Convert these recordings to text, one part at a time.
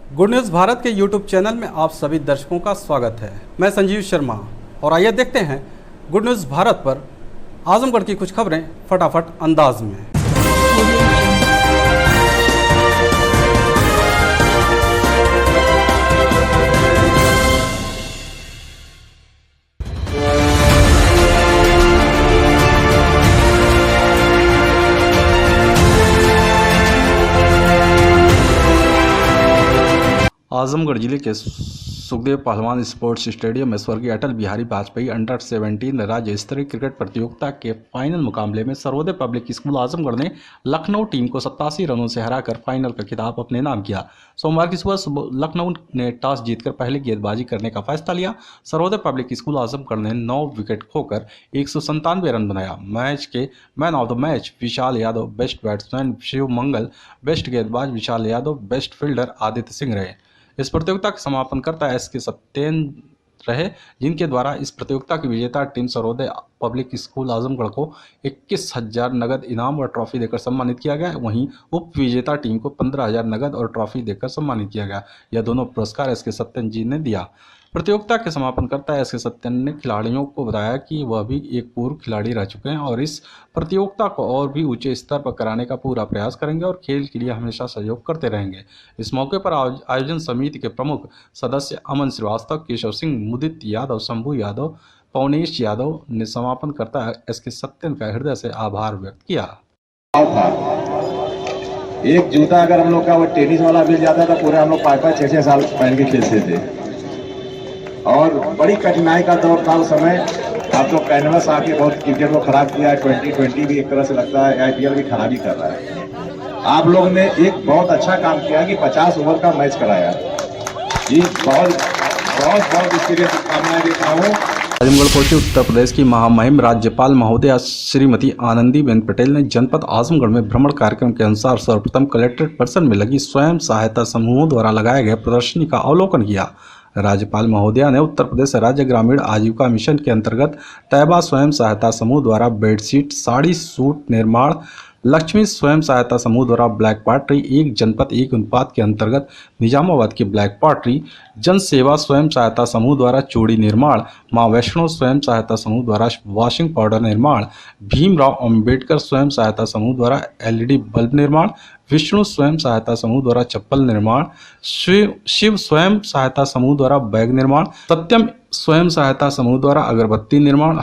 Good news Bharat के YouTube channel में आप सभी दर्शकों का स्वागत है। मैं संजीव शर्मा और आइए देखते हैं गुड न्यूज़ भारत पर आजमगढ़ की कुछ खबरें फटाफट अंदाज में। आजमगढ़ जिले के सुखदेव पहलवान स्पोर्ट्स स्टेडियम में स्वर्गीय अटल बिहारी वाजपेयी अंडर 17 राज्य स्तरीय क्रिकेट प्रतियोगिता के फाइनल मुकाबले में सर्वोदय पब्लिक स्कूल आजमगढ़ ने लखनऊ टीम को 87 रनों से हराकर फाइनल का खिताब अपने नाम किया। सोमवार की सुबह लखनऊ ने टॉस जीतकर पहले गेंदबाजी करने का फैसला लिया। सर्वोदय पब्लिक स्कूल आजमगढ़ ने 9 विकेट खोकर 197 रन बनाया। मैच के man of the match Vishal Yadav, best batsman Shiv Mangal, best गेंदबाज विशाल यादव, बेस्ट फील्डर आदित्य सिंह रहे। इस प्रतियोगिता के समापनकर्ता एसके सत्येन रहे, जिनके द्वारा इस प्रतियोगिता की विजेता team Sarvodaya public school Azamgarh को 21,000 नगद इनाम और ट्रॉफी देकर सम्मानित किया गया। वहीं उप विजेता टीम को 15,000 नगद और ट्रॉफी देकर सम्मानित किया गया। यह दोनों पुरस्कार एसके सत्येन जी ने दिया। प्रतियोगिता के समापनकर्ता एसके सत्येन ने खिलाड़ियों को बताया कि वह भी एक पूर्व खिलाड़ी रह चुके हैं और इस प्रतियोगिता को और भी ऊंचे स्तर पर कराने का पूरा प्रयास करेंगे और खेल के लिए हमेशा सहयोग करते रहेंगे। इस मौके पर आयोजन समिति के प्रमुख सदस्य अमन श्रीवास्तव, केशव सिंह, मुदित यादव, शंभू यादव, पवनेश यादव ने समापनकर्ता एसके सत्येन का हृदय से आभार व्यक्त किया। एक जूता अगर हम लोग का वो टेनिस वाला मिल जाता था, पूरे हम लोग 5-5, 6-6 साल पहन के खेलते थे और बड़ी कठिनाई का दौर था उस समय। आप लोग कैनवस आके बहुत क्रिकेट को खराब किया है। 2020 भी एक तरह से लगता है IPL भी खराब ही कर रहा है। आप लोग ने एक बहुत अच्छा काम किया कि 50 ओवर का मैच कराया जी। बहुत इसके लिए शुभकामनाएं देता हूँ। आजमगढ़ पहुंचे उत्तर प्रदेश की महामहिम राज्यपाल महोदया श्रीमती आनंदीबेन पटेल ने जनपद आजमगढ़ में भ्रमण कार्यक्रम के अनुसार सर्वप्रथम कलेक्ट्रेट परिसर में लगी स्वयं सहायता समूहों द्वारा लगाए गए प्रदर्शनी का अवलोकन किया। राज्यपाल महोदया ने उत्तर प्रदेश राज्य ग्रामीण आजीविका मिशन के अंतर्गत तैयबा स्वयं सहायता समूह द्वारा बेडशीट, साड़ी, सूट निर्माण, लक्ष्मी स्वयं सहायता समूह द्वारा ब्लैक पॉटरी, एक जनपद एक अनुपात के अंतर्गत निजामाबाद की ब्लैक पॉटरी, जन सेवा स्वयं सहायता समूह द्वारा चूड़ी निर्माण, मां वैष्णो स्वयं सहायता समूह द्वारा वॉशिंग पाउडर निर्माण, भीमराव अंबेडकर स्वयं सहायता समूह द्वारा LED बल्ब निर्माण, विष्णु स्वयं सहायता समूह द्वारा चप्पल निर्माण, शिव स्वयं सहायता समूह द्वारा बैग निर्माण, सत्यम स्वयं सहायता समूह द्वारा अगरबत्ती निर्माण,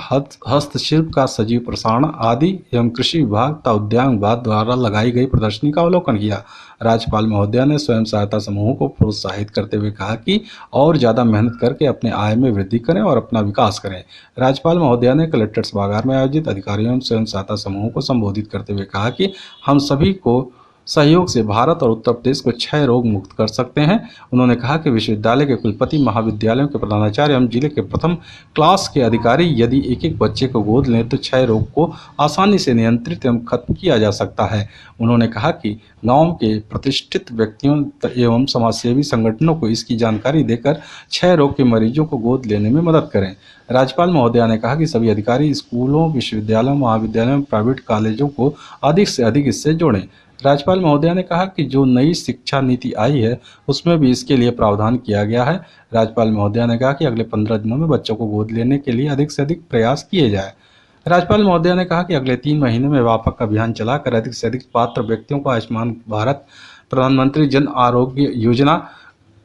हस्तशिल्प का सजीव प्रसारण आदि एवं कृषि विभाग तथा उद्यान विभाग द्वारा लगाई गई प्रदर्शनी का अवलोकन किया। राज्यपाल महोदया ने स्वयं सहायता समूहों को प्रोत्साहित करते हुए कहा कि और ज़्यादा मेहनत करके अपने आय में वृद्धि करें और अपना विकास करें। राज्यपाल महोदया ने कलेक्ट्रेट सभागार में आयोजित अधिकारियों स्वयं सहायता समूहों को संबोधित करते हुए कहा कि हम सभी को सहयोग से भारत और उत्तर प्रदेश को क्षय रोग मुक्त कर सकते हैं। उन्होंने कहा कि विश्वविद्यालय के कुलपति, महाविद्यालयों के प्रधानाचार्य एवं जिले के प्रथम क्लास के अधिकारी यदि एक बच्चे को गोद लें तो क्षय रोग को आसानी से नियंत्रित एवं खत्म किया जा सकता है। उन्होंने कहा कि गांव के प्रतिष्ठित व्यक्तियों एवं समाजसेवी संगठनों को इसकी जानकारी देकर क्षय रोग के मरीजों को गोद लेने में मदद करें। राज्यपाल महोदया ने कहा कि सभी अधिकारी स्कूलों, विश्वविद्यालयों, महाविद्यालयों, प्राइवेट कॉलेजों को अधिक से अधिक इससे जोड़ें। राज्यपाल महोदया ने कहा कि जो नई शिक्षा नीति आई है उसमें भी इसके लिए प्रावधान किया गया है। राज्यपाल महोदया ने कहा कि अगले 15 दिनों में बच्चों को गोद लेने के लिए अधिक से अधिक प्रयास किए जाए। राज्यपाल महोदया ने कहा कि अगले 3 महीने में व्यापक अभियान चलाकर अधिक से अधिक पात्र व्यक्तियों को आयुष्मान भारत, प्रधानमंत्री जन आरोग्य योजना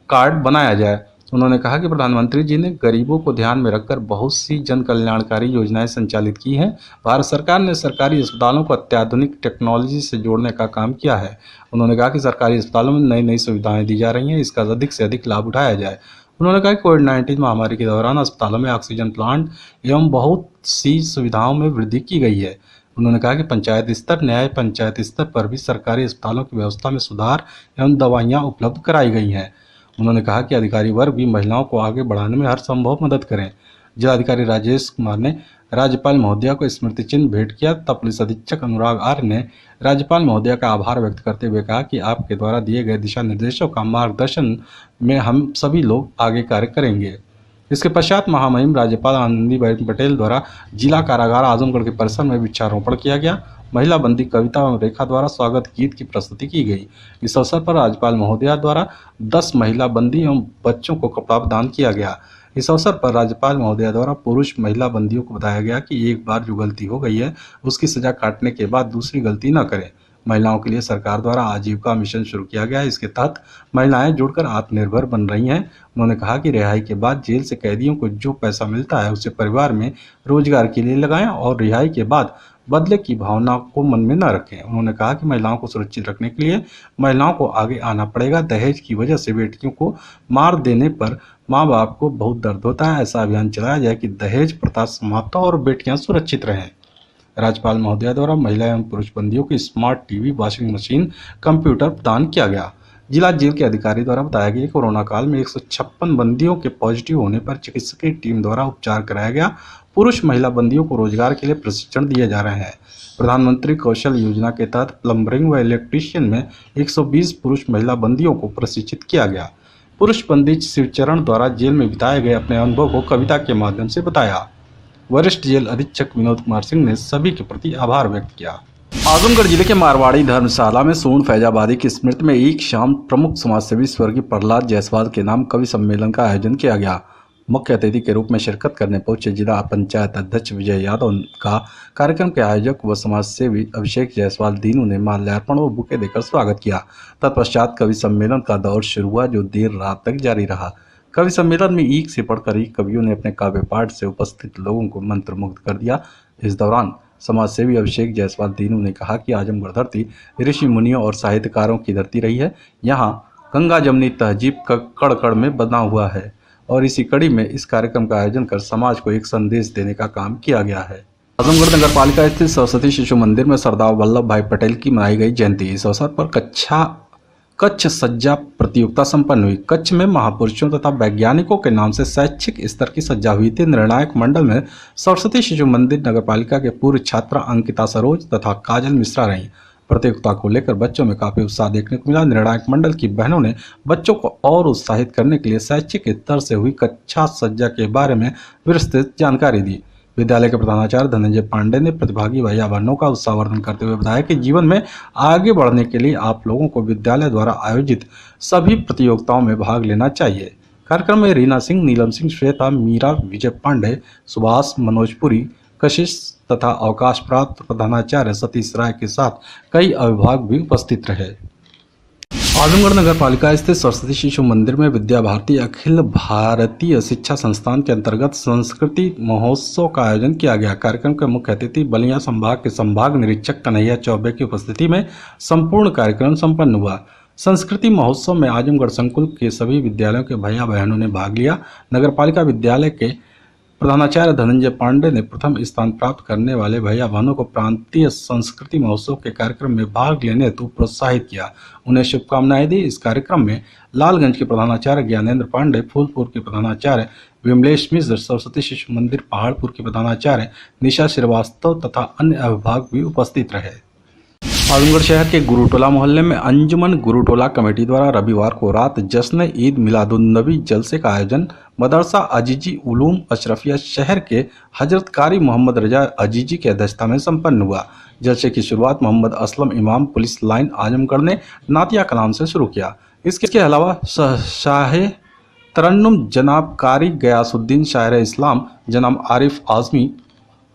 कार्ड बनाया जाए। उन्होंने कहा कि प्रधानमंत्री जी ने गरीबों को ध्यान में रखकर बहुत सी जन कल्याणकारी योजनाएं संचालित की हैं। भारत सरकार ने सरकारी अस्पतालों को अत्याधुनिक टेक्नोलॉजी से जोड़ने का काम किया है। उन्होंने कहा कि सरकारी अस्पतालों में नई नई सुविधाएं दी जा रही हैं, इसका अधिक से अधिक लाभ उठाया जाए। उन्होंने कहा कि कोविड-19 महामारी के दौरान अस्पतालों में ऑक्सीजन प्लांट एवं बहुत सी सुविधाओं में वृद्धि की गई है। उन्होंने कहा कि पंचायत स्तर, न्याय पंचायत स्तर पर भी सरकारी अस्पतालों की व्यवस्था में सुधार एवं दवाइयाँ उपलब्ध कराई गई हैं। उन्होंने कहा कि अधिकारी वर्ग भी महिलाओं को आगे बढ़ाने में हर संभव मदद करें। जिलाधिकारी राजेश कुमार ने राज्यपाल महोदया को स्मृति चिन्ह भेंट किया तथा पुलिस अधीक्षक अनुराग आर्य ने राज्यपाल महोदया का आभार व्यक्त करते हुए कहा कि आपके द्वारा दिए गए दिशा निर्देशों का मार्गदर्शन में हम सभी लोग आगे कार्य करेंगे। इसके पश्चात महामहिम राज्यपाल आनंदीबेन पटेल द्वारा जिला कारागार आजमगढ़ के परिसर में वृक्षारोपण किया गया। महिला बंदी कविता एवं रेखा द्वारा स्वागत गीत की प्रस्तुति की गई। इस अवसर पर राज्यपाल महोदया द्वारा 10 महिला बंदी एवं बच्चों को कपड़ा प्रदान किया गया। इस अवसर पर राज्यपाल महोदया द्वारा पुरुष महिला बंदियों को बताया गया कि एक बार जो गलती हो गई है उसकी सजा काटने के बाद दूसरी गलती न करें। महिलाओं के लिए सरकार द्वारा आजीविका मिशन शुरू किया गया है। इसके तहत महिलाएं जुड़कर आत्मनिर्भर बन रही हैं। उन्होंने कहा कि रिहाई के बाद जेल से कैदियों को जो पैसा मिलता है उसे परिवार में रोजगार के लिए लगाएं और रिहाई के बाद बदले की भावना को मन में न रखें। उन्होंने कहा कि महिलाओं को सुरक्षित रखने के लिए महिलाओं को आगे आना पड़ेगा। दहेज की वजह से बेटियों को मार देने पर माँ बाप को बहुत दर्द होता है। ऐसा अभियान चलाया जाए कि दहेज प्रथा समाप्त हो और बेटियां सुरक्षित रहें। राज्यपाल महोदया द्वारा महिला एवं पुरुष बंदियों को smart TV, washing machine, computer प्रदान किया गया। जिला जेल के अधिकारी द्वारा बताया गया कि कोरोना काल में 156 बंदियों के पॉजिटिव होने पर चिकित्सकीय टीम द्वारा उपचार कराया गया। पुरुष महिला बंदियों को रोजगार के लिए प्रशिक्षण दिए जा रहे हैं। प्रधानमंत्री कौशल योजना के तहत प्लम्बरिंग व इलेक्ट्रीशियन में 120 पुरुष महिला बंदियों को प्रशिक्षित किया गया। पुरुष बंदी शिवचरण द्वारा जेल में बिताए गए अपने अनुभव को कविता के माध्यम से बताया। वरिष्ठ जेल अधीक्षक विनोद कुमार सिंह ने सभी के प्रति आभार व्यक्त किया। आजमगढ़ जिले के मारवाड़ी धर्मशाला में सोन फैजाबादी की स्मृति में एक शाम प्रमुख समाजसेवी स्वर्गीय प्रहलाद जायसवाल के नाम कवि सम्मेलन का आयोजन किया गया। मुख्य अतिथि के रूप में शिरकत करने पहुंचे जिला पंचायत अध्यक्ष विजय यादव का कार्यक्रम के आयोजक व समाजसेवी अभिषेक जायसवाल दीनू ने माल्यार्पण और बुके देकर स्वागत किया। तत्पश्चात कवि सम्मेलन का दौर शुरू हुआ जो देर रात तक जारी रहा। कवि सम्मेलन में एक से बढ़कर एक कवियों ने अपने काव्य पाठ से उपस्थित लोगों को मंत्रमुग्ध कर दिया। इस दौरान समाजसेवी अभिषेक जायसवाल दीनू ने कहा कि आजमगढ़ धरती ऋषि मुनियों और साहित्यकारों की धरती रही है। यहाँ गंगा जमनी तहजीब का कड़ कड़ में बना हुआ है और इसी कड़ी में इस कार्यक्रम का आयोजन कर समाज को एक संदेश देने का काम किया गया है। आजमगढ़ नगर पालिका स्थित सरस्वती शिशु मंदिर में सरदार वल्लभ भाई पटेल की मनाई गई जयंती। इस अवसर पर कच्छ सज्जा प्रतियोगिता संपन्न हुई। कच्छ में महापुरुषों तथा वैज्ञानिकों के नाम से शैक्षिक स्तर की सज्जा हुई थी। निर्णायक मंडल में सरस्वती शिशु मंदिर नगर पालिका के पूर्व छात्रा अंकिता सरोज तथा काजल मिश्रा रहीं। प्रतियोगिता को लेकर बच्चों में काफी उत्साह देखने को मिला। निर्णायक मंडल की बहनों ने बच्चों को और उत्साहित करने के लिए शैक्षिक स्तर से हुई कक्षा सज्जा के बारे में विस्तृत जानकारी दी। विद्यालय के प्रधानाचार्य धनंजय पांडे ने प्रतिभागी भैया बहनों का उत्साहवर्धन करते हुए बताया कि जीवन में आगे बढ़ने के लिए आप लोगों को विद्यालय द्वारा आयोजित सभी प्रतियोगिताओं में भाग लेना चाहिए। कार्यक्रम में रीना सिंह, नीलम सिंह, श्वेता, मीरा, विजय पांडे, सुभाष, मनोजपुरी, कशिश तथा अवकाश प्राप्त प्रधानाचार्य सतीश राय के साथ कई अभिभावक भी उपस्थित रहे। आजमगढ़ नगर पालिका स्थित सरस्वती शिशु मंदिर में विद्या भारती अखिल भारतीय शिक्षा संस्थान के अंतर्गत संस्कृति महोत्सव का आयोजन किया गया। कार्यक्रम के मुख्य अतिथि बलिया संभाग के संभाग निरीक्षक कन्हैया चौबे की उपस्थिति में संपूर्ण कार्यक्रम संपन्न हुआ। संस्कृति महोत्सव में आजमगढ़ संकुल के सभी विद्यालयों के भैया बहनों ने भाग लिया। नगर पालिका विद्यालय के प्रधानाचार्य धनंजय पांडे ने प्रथम स्थान प्राप्त करने वाले भैया बहनों को प्रांतीय संस्कृति महोत्सव के कार्यक्रम में भाग लेने हेतु प्रोत्साहित किया, उन्हें शुभकामनाएं दी। इस कार्यक्रम में लालगंज के प्रधानाचार्य ज्ञानेंद्र पांडे, फूलपुर के प्रधानाचार्य विमलेश मिश्र, सरस्वती शिशु मंदिर पहाड़पुर के प्रधानाचार्य निशा श्रीवास्तव तथा अन्य अभिभावक भी उपस्थित रहे। आजमगढ़ शहर के गुरुटोला मोहल्ले में अंजुमन गुरुटोला कमेटी द्वारा रविवार को रात जश्न ईद मिलादुन्नबी जलसे का आयोजन मदरसा अजीजी उलूम अशरफिया शहर के हजरत कारी मोहम्मद रजा अजीजी की अध्यक्षता में संपन्न हुआ। जलसे की शुरुआत मोहम्मद असलम इमाम पुलिस लाइन आजमगढ़ ने नातिया कलाम से शुरू किया। इसके अलावा शाह तरन्नुम जनाब कारी गयासुद्दीन शायर इस्लाम जनाब आरिफ आजमी,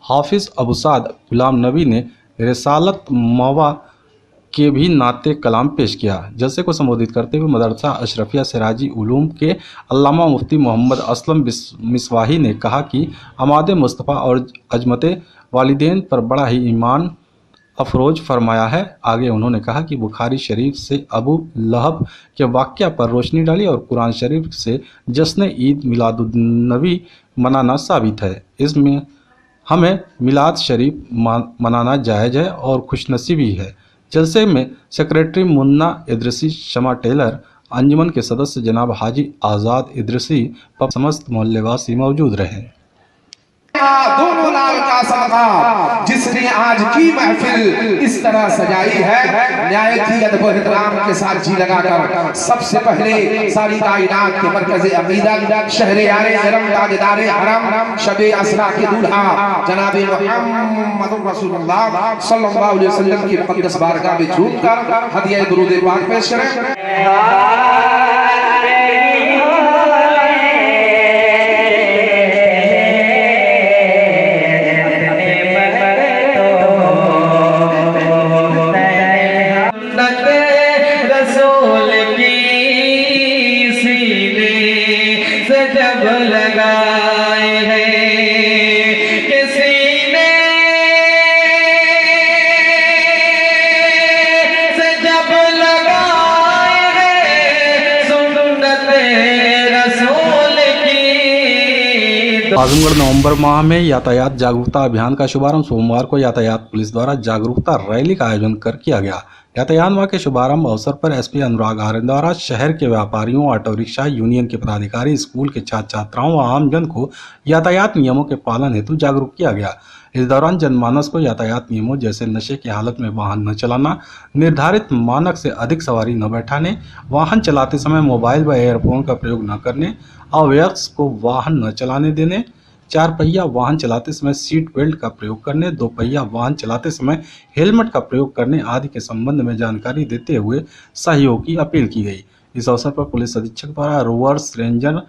हाफिज अबू साद गुलाम नबी ने रिसालत मवा के भी नाते कलाम पेश किया। जलसे को संबोधित करते हुए मदरसा अशरफिया सिराजी उलूम के अल्लामा मुफ्ती मोहम्मद असलम मिसवाही ने कहा कि अमाद मुस्तफ़ा और अजमत वालिदैन पर बड़ा ही ईमान अफरोज फरमाया है। आगे उन्होंने कहा कि बुखारी शरीफ से अबू लहब के वाक़या पर रोशनी डाली और कुरान शरीफ से जश्न ईद मिलादुन्नबी मनाना साबित है। इसमें हमें मिलाद शरीफ मनाना जायज़ है और खुशनसीबी है। जलसे में सेक्रेटरी मुन्ना इद्रिसी, शमा टेलर, अंजुमन के सदस्य जनाब हाजी आज़ाद इद्रिसी व समस्त मोहल्लेवासी मौजूद रहे। का सदका जिसने आज की महफिल इस तरह सजाई है, न्याय की अदब और इहतराम के साथ जी लगाकर सबसे पहले सारी कायनात के मरकज़ अक़ीदत शहर-ए हरम ताजदार हरम शबे असरा के दूल्हा जनाब मुहम्मद रसूलुल्लाह सल्लल्लाहु अलैहि वसल्लम की मुक़द्दस बारगाह में झूमकर हदिया दुरूद पाक पेश करें। जब लगाए हैं किसी ने से जब लगाए हैं सुन्नत रसूल की। आजमगढ़ नवंबर माह में यातायात जागरूकता अभियान का शुभारंभ सोमवार को यातायात पुलिस द्वारा जागरूकता रैली का आयोजन कर किया गया। यातायात माह के शुभारंभ अवसर पर एसपी अनुराग आर्य द्वारा शहर के व्यापारियों, ऑटो रिक्शा यूनियन के पदाधिकारी, स्कूल के छात्र छात्राओं व आमजन को यातायात नियमों के पालन हेतु जागरूक किया गया। इस दौरान जनमानस को यातायात नियमों जैसे नशे की हालत में वाहन न चलाना, निर्धारित मानक से अधिक सवारी न बैठाने, वाहन चलाते समय मोबाइल व एयरफोन का प्रयोग न करने, अवयस्क को वाहन न चलाने देने, 4 पहिया वाहन चलाते समय सीट बेल्ट का प्रयोग करने, 2 पहिया वाहन चलाते समय हेलमेट का प्रयोग करने आदि के संबंध में जानकारी देते हुए सहयोग की अपील की गई। इस अवसर पर पुलिस अधीक्षक द्वारा रोवर्स, रेंजर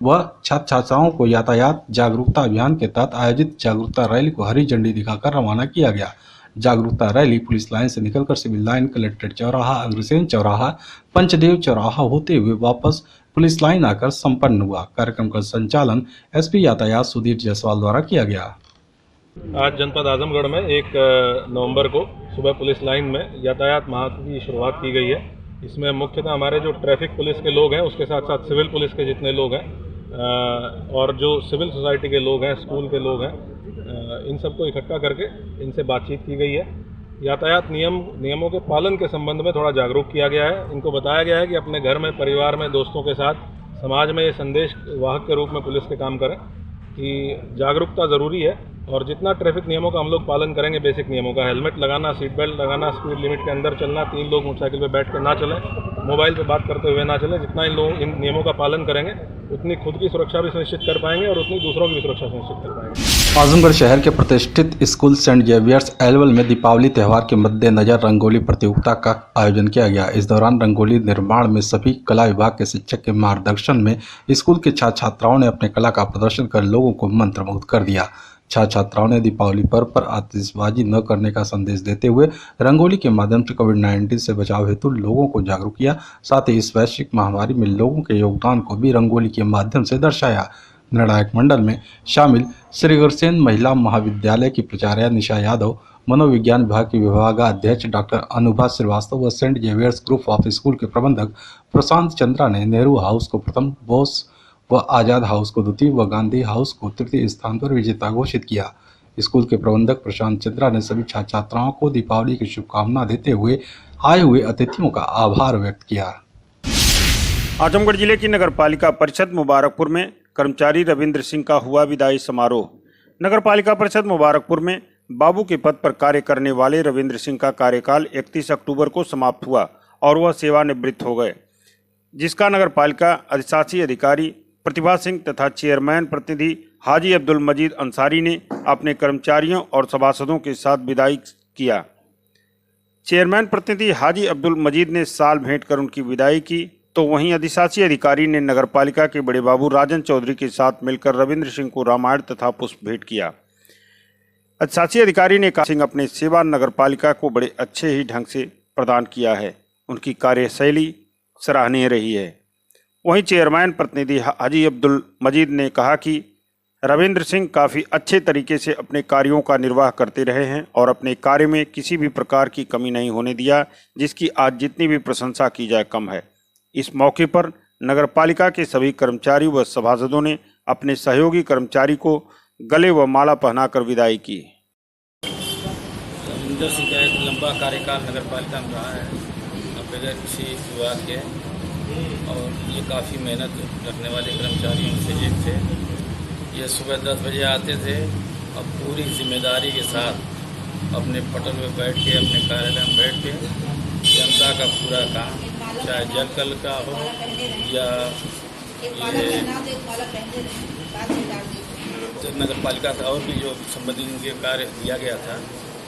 व छात्र छात्राओं को यातायात जागरूकता अभियान के तहत आयोजित जागरूकता रैली को हरी झंडी दिखाकर रवाना किया गया। जागरूकता रैली पुलिस लाइन से निकलकर सिविल लाइन, कलेक्ट्रेट चौराहा, अग्रसेन चौराहा, पंचदेव चौराहा होते हुए वापस पुलिस लाइन आकर संपन्न हुआ। कार्यक्रम का संचालन एसपी यातायात सुधीर जायसवाल द्वारा किया गया। आज जनपद आजमगढ़ में 1 नवंबर को सुबह पुलिस लाइन में यातायात माह की शुरुआत की गई है। इसमें मुख्यतः हमारे जो ट्रैफिक पुलिस के लोग हैं, उसके साथ साथ सिविल पुलिस के जितने लोग हैं और जो सिविल सोसाइटी के लोग हैं, स्कूल के लोग हैं, इन सबको इकट्ठा करके इनसे बातचीत की गई है। यातायात नियमों के पालन के संबंध में थोड़ा जागरूक किया गया है। इनको बताया गया है कि अपने घर में, परिवार में, दोस्तों के साथ, समाज में ये संदेश वाहक के रूप में पुलिस के काम करें कि जागरूकता ज़रूरी है और जितना ट्रैफिक नियमों का हम लोग पालन करेंगे, बेसिक नियमों का, हेलमेट लगाना, सीट बेल्ट लगाना, स्पीड लिमिट के अंदर चलना, 3 लोग मोटरसाइकिल पे बैठ कर ना चलें, मोबाइल पे बात करते हुए ना चलें, जितना इन नियमों का पालन करेंगे उतनी खुद की सुरक्षा भी सुनिश्चित कर पाएंगे और उतनी दूसरों की भी सुरक्षा सुनिश्चित कर पाएंगे। आजमगढ़ शहर के प्रतिष्ठित स्कूल सेंट जेवियर्स एलवल में दीपावली त्यौहार के मद्देनजर रंगोली प्रतियोगिता का आयोजन किया गया। इस दौरान रंगोली निर्माण में सभी कला विभाग के शिक्षक के मार्गदर्शन में स्कूल के छात्र छात्राओं ने अपने कला का प्रदर्शन कर लोगों को मंत्रमुग्ध कर दिया। छात्र छात्राओं ने दीपावली पर्व पर आतिशबाजी न करने का संदेश देते हुए रंगोली के माध्यम से कोविड-19 से बचाव हेतु लोगों को जागरूक किया। साथ ही इस वैश्विक महामारी में लोगों के योगदान को भी रंगोली के माध्यम से दर्शाया। निर्णायक मंडल में शामिल श्री अग्रसेन महिला महाविद्यालय की प्राचार्य निशा यादव, मनोविज्ञान विभाग के विभागाध्यक्ष डॉक्टर अनुभा श्रीवास्तव व Saint Xavier's group of school के प्रबंधक प्रशांत चंद्रा ने नेहरू हाउस को प्रथम, बोस व आज़ाद हाउस को द्वितीय व गांधी हाउस को तृतीय स्थान पर विजेता घोषित किया। स्कूल के प्रबंधक प्रशांत चंद्रा ने सभी छात्र छात्राओं को दीपावली की शुभकामना देते हुए आए हुए अतिथियों का आभार व्यक्त किया। आजमगढ़ जिले की नगर पालिका परिषद मुबारकपुर में कर्मचारी रविंद्र सिंह का हुआ विदाई समारोह। नगर पालिका परिषद मुबारकपुर में बाबू के पद पर कार्य करने वाले रविंद्र सिंह का कार्यकाल 31 अक्टूबर को समाप्त हुआ और वह सेवानिवृत्त हो गए, जिसका नगर पालिका अधिशासी अधिकारी प्रतिभा सिंह तथा चेयरमैन प्रतिनिधि हाजी अब्दुल मजीद अंसारी ने अपने कर्मचारियों और सभासदों के साथ विदाई किया। चेयरमैन प्रतिनिधि हाजी अब्दुल मजीद ने साल भेंट कर उनकी विदाई की, तो वहीं अधिशासी अधिकारी ने नगरपालिका के बड़े बाबू राजन चौधरी के साथ मिलकर रविंद्र सिंह को रामायण तथा पुष्प भेंट किया। अधिशासी अधिकारी ने कहा सिंह अपने सेवा नगरपालिका को बड़े अच्छे ही ढंग से प्रदान किया है, उनकी कार्यशैली सराहनीय रही है। वहीं चेयरमैन प्रतिनिधि हाजी अब्दुल मजीद ने कहा कि रविंद्र सिंह काफ़ी अच्छे तरीके से अपने कार्यों का निर्वाह करते रहे हैं और अपने कार्य में किसी भी प्रकार की कमी नहीं होने दिया, जिसकी आज जितनी भी प्रशंसा की जाए कम है। इस मौके पर नगरपालिका के सभी कर्मचारी व सभासदों ने अपने सहयोगी कर्मचारी को गले व माला पहनाकर विदाई की। रविंद्र सिंह का एक लंबा कार्यकाल नगरपालिका में रहा है, बगैर किसी विवाद के, और ये काफ़ी मेहनत रखने वाले कर्मचारियों से एक थे। ये सुबह 10 बजे आते थे और पूरी जिम्मेदारी के साथ अपने पटल में बैठ के, अपने कार्यालय में बैठ के जनता का पूरा काम, चाहे जल कल का हो या ये नगर पालिका का और भी जो संबंधित उनके कार्य दिया गया था,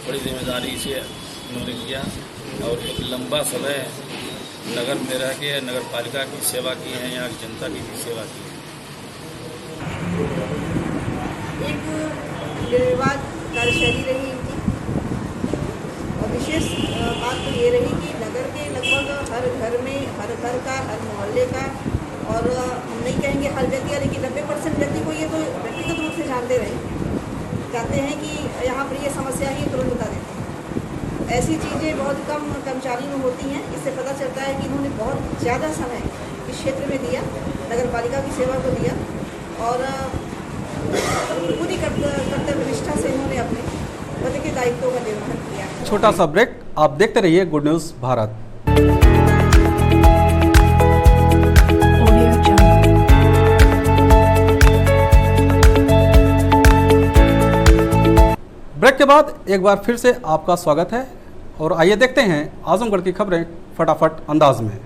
बड़ी जिम्मेदारी से उन्होंने किया और एक लंबा समय नगर में रह के नगर पालिका की सेवा की है, यहाँ की जनता की भी सेवा की है। एक निर्विवाद कार्यशैली रही इनकी और विशेष बात तो ये रही कि नगर के लगभग हर घर में, हर घर का, हर मोहल्ले का, और हम नहीं कहेंगे हर व्यक्ति, लेकिन 90% व्यक्ति को ये तो व्यक्तिगत रूप से जानते हैं कि यहाँ पर ये समस्या ही तुरंत बता देते हैं। ऐसी चीज़ें बहुत कम कर्मचारी में होती हैं। इससे पता चलता है कि इन्होंने बहुत ज़्यादा समय इस क्षेत्र में दिया, नगर पालिका की सेवा को दिया और पूरी कर्तव्य निष्ठा से इन्होंने अपने पद के दायित्वों का निर्वहन किया। छोटा सा ब्रेक, आप देखते रहिए गुड न्यूज़ भारत। ब्रेक के बाद एक बार फिर से आपका स्वागत है और आइए देखते हैं आजमगढ़ की खबरें फटाफट अंदाज में।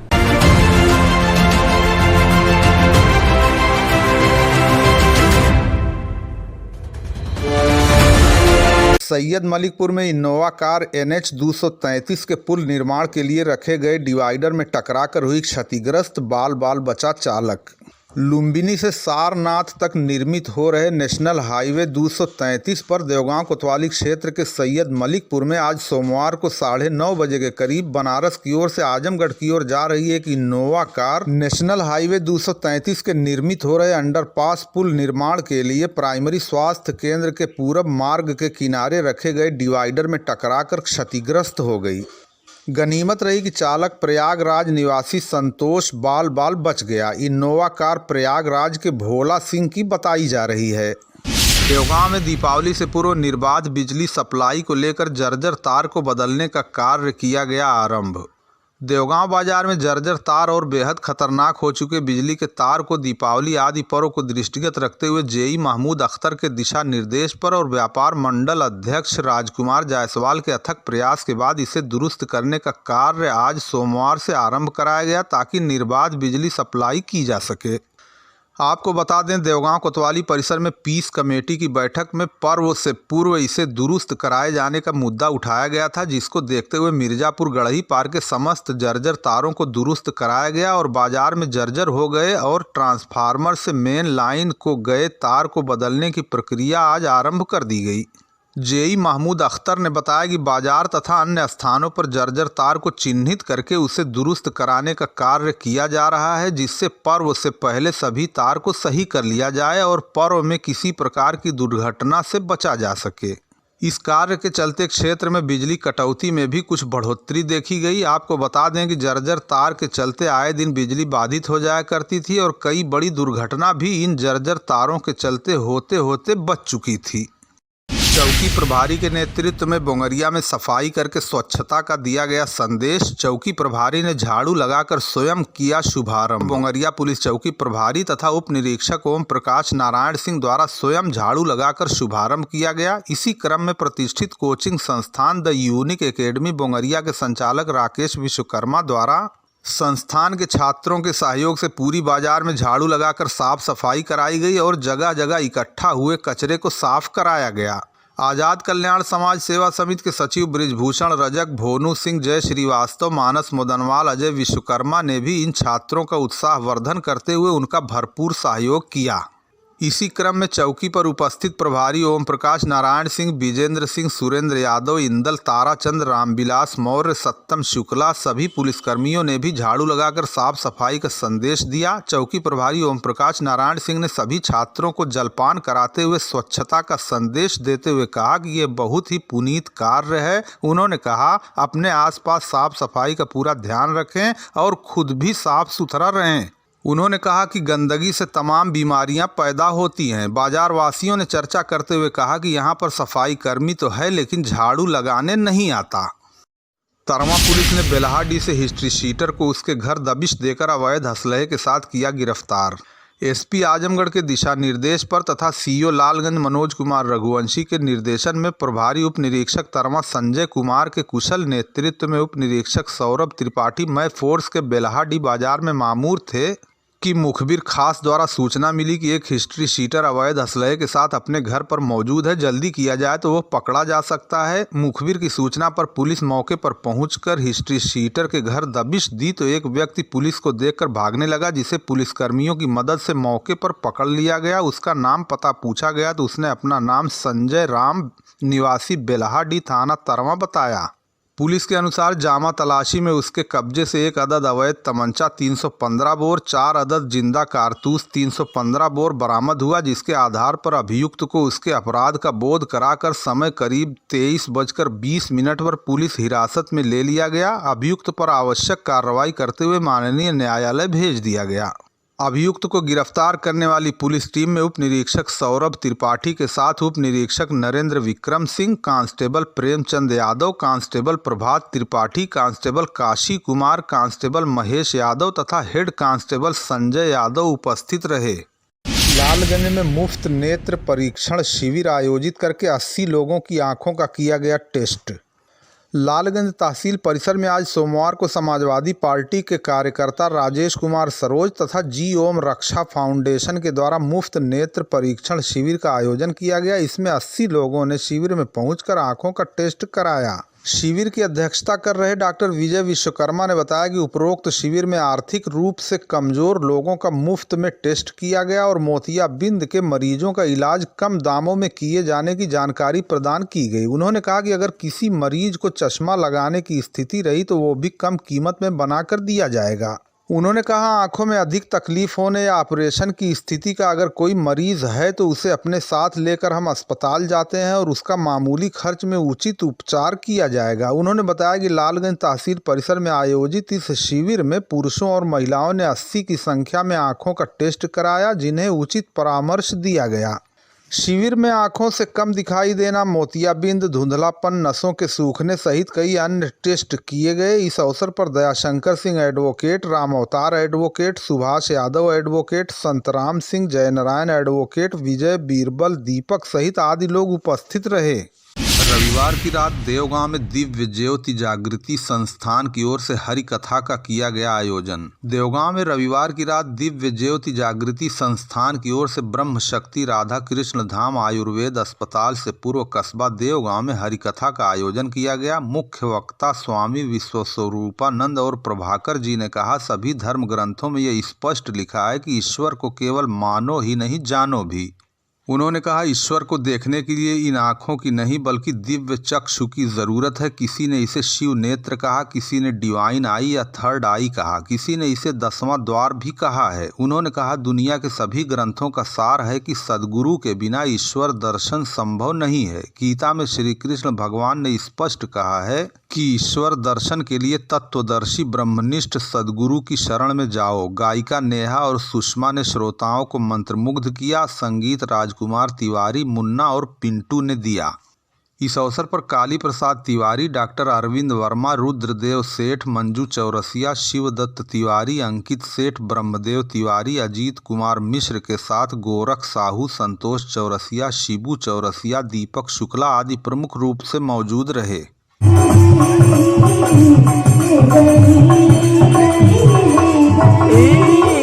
सैयद मलिकपुर में इनोवा कार NH 233 के पुल निर्माण के लिए रखे गए डिवाइडर में टकराकर हुई क्षतिग्रस्त, बाल बचा चालक। लुम्बिनी से सारनाथ तक निर्मित हो रहे नेशनल हाईवे 233 पर देवगांव कोतवाली क्षेत्र के सैयद मलिकपुर में आज सोमवार को 9:30 बजे के करीब बनारस की ओर से आजमगढ़ की ओर जा रही एक इनोवा कार नेशनल हाईवे 233 के निर्मित हो रहे अंडरपास पुल निर्माण के लिए प्राइमरी स्वास्थ्य केंद्र के पूरब मार्ग के किनारे रखे गए डिवाइडर में टकराकर क्षतिग्रस्त हो गई। गनीमत रही कि चालक प्रयागराज निवासी संतोष बाल बच गया। इनोवा कार प्रयागराज के भोला सिंह की बताई जा रही है। देवगांव में दीपावली से पूर्व निर्बाध बिजली सप्लाई को लेकर जर्जर तार को बदलने का कार्य किया गया आरंभ। देवगांव बाजार में जर्जर तार और बेहद खतरनाक हो चुके बिजली के तार को दीपावली आदि पर्व को दृष्टिगत रखते हुए जेई महमूद अख्तर के दिशा निर्देश पर और व्यापार मंडल अध्यक्ष राजकुमार जायसवाल के अथक प्रयास के बाद इसे दुरुस्त करने का कार्य आज सोमवार से आरंभ कराया गया ताकि निर्बाध बिजली सप्लाई की जा सके। आपको बता दें, देवगांव कोतवाली परिसर में पीस कमेटी की बैठक में पर्व से पूर्व इसे दुरुस्त कराए जाने का मुद्दा उठाया गया था, जिसको देखते हुए मिर्जापुर गढ़ही पार के समस्त जर्जर तारों को दुरुस्त कराया गया और बाजार में जर्जर हो गए और ट्रांसफार्मर से मेन लाइन को गए तार को बदलने की प्रक्रिया आज आरंभ कर दी गई। जेई महमूद अख्तर ने बताया कि बाजार तथा अन्य स्थानों पर जर्जर तार को चिन्हित करके उसे दुरुस्त कराने का कार्य किया जा रहा है, जिससे पर्व से पहले सभी तार को सही कर लिया जाए और पर्व में किसी प्रकार की दुर्घटना से बचा जा सके। इस कार्य के चलते क्षेत्र में बिजली कटौती में भी कुछ बढ़ोतरी देखी गई। आपको बता दें कि जर्जर तार के चलते आए दिन बिजली बाधित हो जाया करती थी और कई बड़ी दुर्घटना भी इन जर्जर तारों के चलते होते होते बच चुकी थी। चौकी प्रभारी के नेतृत्व में बोंगरिया में सफाई करके स्वच्छता का दिया गया संदेश। चौकी प्रभारी ने झाड़ू लगाकर स्वयं किया शुभारंभ। बोंगरिया पुलिस चौकी प्रभारी तथा उप निरीक्षक ओम प्रकाश नारायण सिंह द्वारा स्वयं झाड़ू लगाकर शुभारंभ किया गया। इसी क्रम में प्रतिष्ठित कोचिंग संस्थान द यूनिक एकेडमी बोंगरिया के संचालक राकेश विश्वकर्मा द्वारा संस्थान के छात्रों के सहयोग से पूरी बाजार में झाड़ू लगाकर साफ सफाई कराई गई और जगह जगह इकट्ठा हुए कचरे को साफ कराया गया। आज़ाद कल्याण समाज सेवा समिति के सचिव ब्रिजभूषण रजक, भोनू सिंह, जय श्रीवास्तव, मानस मोदनवाल, अजय विश्वकर्मा ने भी इन छात्रों का उत्साहवर्धन करते हुए उनका भरपूर सहयोग किया। इसी क्रम में चौकी पर उपस्थित प्रभारी ओम प्रकाश नारायण सिंह, विजेंद्र सिंह, सुरेंद्र यादव, इंदल, ताराचंद, रामविलास मौर्य, सत्तम शुक्ला सभी पुलिसकर्मियों ने भी झाड़ू लगाकर साफ सफाई का संदेश दिया। चौकी प्रभारी ओम प्रकाश नारायण सिंह ने सभी छात्रों को जलपान कराते हुए स्वच्छता का संदेश देते हुए कहा कि ये बहुत ही पुनीत कार्य है। उन्होंने कहा, अपने आसपास साफ सफाई का पूरा ध्यान रखें और खुद भी साफ सुथरा रहें। उन्होंने कहा कि गंदगी से तमाम बीमारियां पैदा होती हैं। बाजार वासियों ने चर्चा करते हुए कहा कि यहां पर सफाई कर्मी तो है लेकिन झाड़ू लगाने नहीं आता। तरवा पुलिस ने बेल्हाडी से हिस्ट्री शीटर को उसके घर दबिश देकर अवैध असलहे के साथ किया गिरफ्तार। एसपी आजमगढ़ के दिशा निर्देश पर तथा सीओ लालगंज मनोज कुमार रघुवंशी के निर्देशन में प्रभारी उप निरीक्षक तरमा संजय कुमार के कुशल नेतृत्व में उप निरीक्षक सौरभ त्रिपाठी मय फोर्स के बेलहाडी बाजार में मामूर थे कि मुखबिर खास द्वारा सूचना मिली कि एक हिस्ट्री शीटर अवैध असलहे के साथ अपने घर पर मौजूद है, जल्दी किया जाए तो वह पकड़ा जा सकता है। मुखबिर की सूचना पर पुलिस मौके पर पहुंचकर हिस्ट्री शीटर के घर दबिश दी तो एक व्यक्ति पुलिस को देखकर भागने लगा, जिसे पुलिसकर्मियों की मदद से मौके पर पकड़ लिया गया। उसका नाम पता पूछा गया तो उसने अपना नाम संजय राम निवासी बेलहाडी थाना तरमा बताया। पुलिस के अनुसार जामा तलाशी में उसके कब्जे से एक अदद अवैध तमंचा 315 बोर, 4 अदद जिंदा कारतूस 315 बोर बरामद हुआ, जिसके आधार पर अभियुक्त को उसके अपराध का बोध कराकर समय करीब 23:20 पर पुलिस हिरासत में ले लिया गया। अभियुक्त पर आवश्यक कार्रवाई करते हुए माननीय न्यायालय भेज दिया गया। अभियुक्त को गिरफ्तार करने वाली पुलिस टीम में उप निरीक्षक सौरभ त्रिपाठी के साथ उप निरीक्षक नरेंद्र विक्रम सिंह, कांस्टेबल प्रेमचंद यादव, कांस्टेबल प्रभात त्रिपाठी, कांस्टेबल काशी कुमार, कांस्टेबल महेश यादव तथा हेड कांस्टेबल संजय यादव उपस्थित रहे। लालगंज में मुफ्त नेत्र परीक्षण शिविर आयोजित करके 80 लोगों की आंखों का किया गया टेस्ट। लालगंज तहसील परिसर में आज सोमवार को समाजवादी पार्टी के कार्यकर्ता राजेश कुमार सरोज तथा जी ओम रक्षा फाउंडेशन के द्वारा मुफ्त नेत्र परीक्षण शिविर का आयोजन किया गया। इसमें 80 लोगों ने शिविर में पहुंचकर आंखों का टेस्ट कराया। शिविर की अध्यक्षता कर रहे डॉक्टर विजय विश्वकर्मा ने बताया कि उपरोक्त शिविर में आर्थिक रूप से कमजोर लोगों का मुफ्त में टेस्ट किया गया और मोतियाबिंद के मरीजों का इलाज कम दामों में किए जाने की जानकारी प्रदान की गई। उन्होंने कहा कि अगर किसी मरीज को चश्मा लगाने की स्थिति रही तो वो भी कम कीमत में बनाकर दिया जाएगा। उन्होंने कहा आंखों में अधिक तकलीफ होने या ऑपरेशन की स्थिति का अगर कोई मरीज है तो उसे अपने साथ लेकर हम अस्पताल जाते हैं और उसका मामूली खर्च में उचित उपचार किया जाएगा। उन्होंने बताया कि लालगंज तहसील परिसर में आयोजित इस शिविर में पुरुषों और महिलाओं ने 80 की संख्या में आंखों का टेस्ट कराया, जिन्हें उचित परामर्श दिया गया। शिविर में आंखों से कम दिखाई देना, मोतियाबिंद, धुंधलापन, नसों के सूखने सहित कई अन्य टेस्ट किए गए। इस अवसर पर Dayashankar Singh advocate, Ram Avatar advocate, Subhash Yadav advocate, Santram Singh, Jaynarayan advocate, Vijay Birbal, Deepak सहित आदि लोग उपस्थित रहे। रविवार की रात देवगांव में दिव्य ज्योति जागृति संस्थान की ओर से हरि कथा का किया गया आयोजन। देवगांव में रविवार की रात दिव्य ज्योति जागृति संस्थान की ओर से ब्रह्म शक्ति राधा कृष्ण धाम आयुर्वेद अस्पताल से पूर्व कस्बा देवगांव में हरि कथा का आयोजन किया गया। मुख्य वक्ता स्वामी विश्वस्वरूपानंद और प्रभाकर जी ने कहा, सभी धर्म ग्रंथों में यह स्पष्ट लिखा है कि ईश्वर को केवल मानो ही नहीं जानो भी। उन्होंने कहा ईश्वर को देखने के लिए इन आँखों की नहीं बल्कि दिव्य चक्षु की ज़रूरत है। किसी ने इसे शिव नेत्र कहा, किसी ने डिवाइन आई या थर्ड आई कहा, किसी ने इसे 10वां द्वार भी कहा है। उन्होंने कहा दुनिया के सभी ग्रंथों का सार है कि सद्गुरु के बिना ईश्वर दर्शन संभव नहीं है। गीता में श्री कृष्ण भगवान ने स्पष्ट कहा है कि ईश्वर दर्शन के लिए तत्वदर्शी ब्रह्मनिष्ठ सद्गुरु की शरण में जाओ। गायिका नेहा और सुषमा ने श्रोताओं को मंत्रमुग्ध किया। संगीत राजकुमार तिवारी, मुन्ना और पिंटू ने दिया। इस अवसर पर काली प्रसाद तिवारी, डॉक्टर अरविंद वर्मा, रुद्रदेव सेठ, मंजू चौरसिया, शिवदत्त तिवारी, अंकित सेठ, ब्रह्मदेव तिवारी, अजीत कुमार मिश्र के साथ गोरख साहू, संतोष चौरसिया, शिबू चौरसिया, दीपक शुक्ला आदि प्रमुख रूप से मौजूद रहे। ए